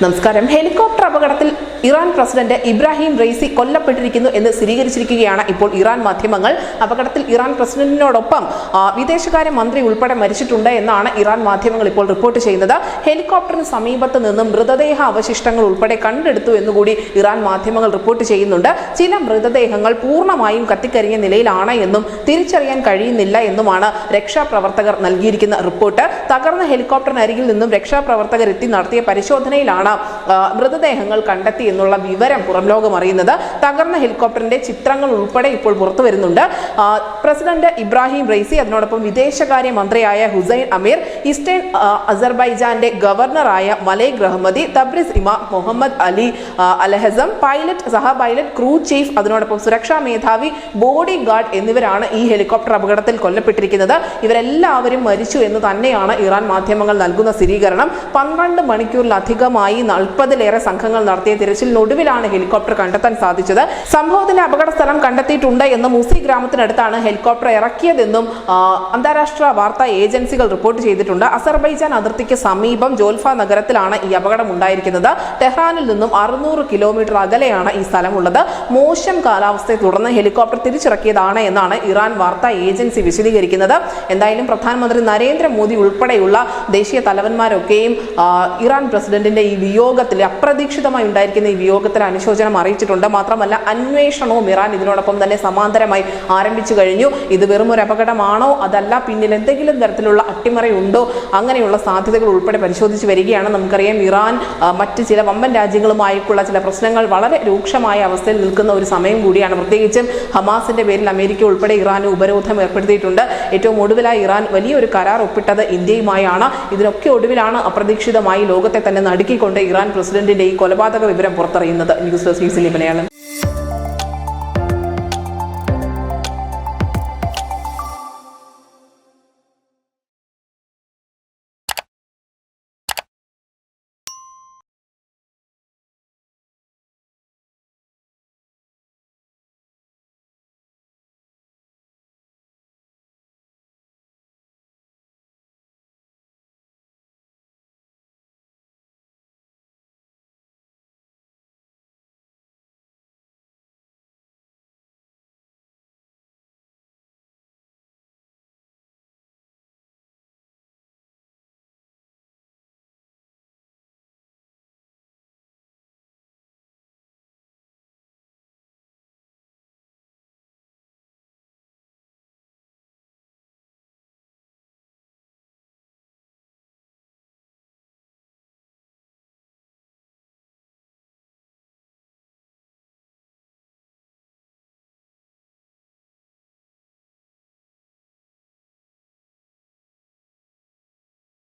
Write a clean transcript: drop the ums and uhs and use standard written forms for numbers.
നമസ്കാരം. ഹെലികോപ്റ്റർ അപകടത്തിൽ Iran president Ebrahim Raisi കൊല്ലപ്പെട്ടിരിക്കുന്നു എന്ന് സ്ഥിരീകരിച്ചിരിക്കുകയാണ് ഇപ്പോൾ ഇറാൻ മാധ്യമങ്ങൾ. അപകടത്തിൽ ഇറാൻ പ്രസിഡന്റിനോടൊപ്പം വിദേശകാര്യ മന്ത്രി ഉൾപ്പെടെ മരിച്ചിട്ടുണ്ട് എന്നാണ് ഇറാൻ മാധ്യമങ്ങൾ ഇപ്പോൾ റിപ്പോർട്ട് ചെയ്യുന്നത്. ഹെലികോപ്റ്ററിന് സമീപത്ത് നിന്നും മൃതദേഹ അവശിഷ്ടങ്ങൾ ഉൾപ്പെടെ കണ്ടെടുത്തു എന്നുകൂടി ഇറാൻ മാധ്യമങ്ങൾ റിപ്പോർട്ട് ചെയ്യുന്നുണ്ട്. ചില മൃതദേഹങ്ങൾ പൂർണ്ണമായും കത്തിക്കരിഞ്ഞ നിലയിലാണ് എന്നും തിരിച്ചറിയാൻ കഴിയുന്നില്ല എന്നുമാണ് രക്ഷാപ്രവർത്തകർ നൽകിയിരിക്കുന്ന റിപ്പോർട്ട്. തകർന്ന ഹെലികോപ്റ്ററിനരികിൽ നിന്നും രക്ഷാപ്രവർത്തകർ എത്തി നടത്തിയ പരിശോധനയിലാണ് മൃതദേഹങ്ങൾ കണ്ടെത്തി എന്നുള്ള വിവരം പുറം ലോകം അറിയുന്നത്. തകർന്ന ഹെലികോപ്റ്ററിന്റെ ചിത്രങ്ങൾ ഉൾപ്പെടെ ഇപ്പോൾ പുറത്തു വരുന്നുണ്ട്. പ്രസിഡന്റ് ഇബ്രാഹിം റൈസി, അതിനോടൊപ്പം വിദേശകാര്യ മന്ത്രിയായ ഹുസൈൻ അമീർ, ഈസ്റ്റേൺ അസർബൈജാന്റെ ഗവർണറായ മലേക് റഹ്മദി, തബ്രിസ് ഇമാം മുഹമ്മദ് അലി അൽഹസം, സഹ പൈലറ്റ്, ക്രൂ ചീഫ്, അതിനോടൊപ്പം സുരക്ഷാ മേധാവി, ബോഡി ഗാർഡ് എന്നിവരാണ് ഈ ഹെലികോപ്റ്റർ അപകടത്തിൽ കൊല്ലപ്പെട്ടിരിക്കുന്നത്. ഇവരെല്ലാവരും മരിച്ചു എന്ന് തന്നെയാണ് ഇറാൻ മാധ്യമങ്ങൾ നൽകുന്ന സ്ഥിരീകരണം. 12 മണിക്കൂറിലധികമായി 40-ലേറെ സംഘങ്ങൾ നടത്തിയ തിരച്ചിലിനൊടുവിലാണ് ഹെലികോപ്റ്റർ കണ്ടെത്താൻ സാധിച്ചത്. സംഭവത്തിന്റെ അപകട സ്ഥലം കണ്ടെത്തിയിട്ടുണ്ട് എന്ന് മൂസി ഗ്രാമത്തിനടുത്താണ് ഹെലികോപ്റ്റർ ഇറക്കിയതെന്നും അന്താരാഷ്ട്ര വാർത്താ ഏജൻസികൾ റിപ്പോർട്ട് ചെയ്തിട്ടുണ്ട്. അസർബൈജാൻ അതിർത്തിക്ക് സമീപം ജോൽഫ നഗരത്തിലാണ് ഈ അപകടം ഉണ്ടായിരിക്കുന്നത്. ടെഹ്റാനിൽ നിന്നും 600 കിലോമീറ്റർ അകലെയാണ് ഈ സ്ഥലമുള്ളത്. മോശം കാലാവസ്ഥയെ തുടർന്ന് ഹെലികോപ്റ്റർ തിരിച്ചിറക്കിയതാണ് എന്നാണ് ഇറാൻ വാർത്താ ഏജൻസി വിശദീകരിക്കുന്നത്. എന്തായാലും പ്രധാനമന്ത്രി നരേന്ദ്രമോദി ഉൾപ്പെടെയുള്ള ദേശീയ തലവന്മാരൊക്കെയും ഇറാൻ പ്രസിഡന്റിന്റെ ഈ വിയോഗത്തിൽ, അപ്രതീക്ഷിതമായി ഉണ്ടായിരിക്കുന്ന ഈ വിയോഗത്തിൽ അനുശോചനം അറിയിച്ചിട്ടുണ്ട്. മാത്രമല്ല, അന്വേഷണവും ഇറാൻ ഇതിനോടൊപ്പം തന്നെ സമാന്തരമായി ആരംഭിച്ചു കഴിഞ്ഞു. ഇത് വെറും ഒരു അപകടമാണോ, അതല്ല പിന്നിൽ എന്തെങ്കിലും തരത്തിലുള്ള അട്ടിമറി ഉണ്ടോ, അങ്ങനെയുള്ള സാധ്യതകൾ ഉൾപ്പെടെ പരിശോധിച്ച് വരികയാണ്. നമുക്കറിയാം, ഇറാൻ മറ്റ് ചില വമ്പൻ രാജ്യങ്ങളുമായിട്ടുള്ള ചില പ്രശ്നങ്ങൾ വളരെ രൂക്ഷമായ അവസ്ഥയിൽ നിൽക്കുന്ന ഒരു സമയം കൂടിയാണ്. പ്രത്യേകിച്ചും ഹമാസിന്റെ പേരിൽ അമേരിക്ക ഉൾപ്പെടെ ഇറാന് ഉപരോധം ഏർപ്പെടുത്തിയിട്ടുണ്ട്. ഏറ്റവും ഒടുവിലായി ഇറാൻ വലിയൊരു കരാർ ഒപ്പിട്ടത് ഇന്ത്യയുമായാണ്. ഇതിനൊക്കെ ഒടുവിലാണ് അപ്രതീക്ഷിതമായി ലോകത്തെ തന്നെ നടുക്കിക്കൊണ്ട് ഇറാൻ പ്രസിഡന്റിന്റെ ഈ കൊലപാതക വിവരം പുറത്തറിയുന്നത്. News desk Malayalam.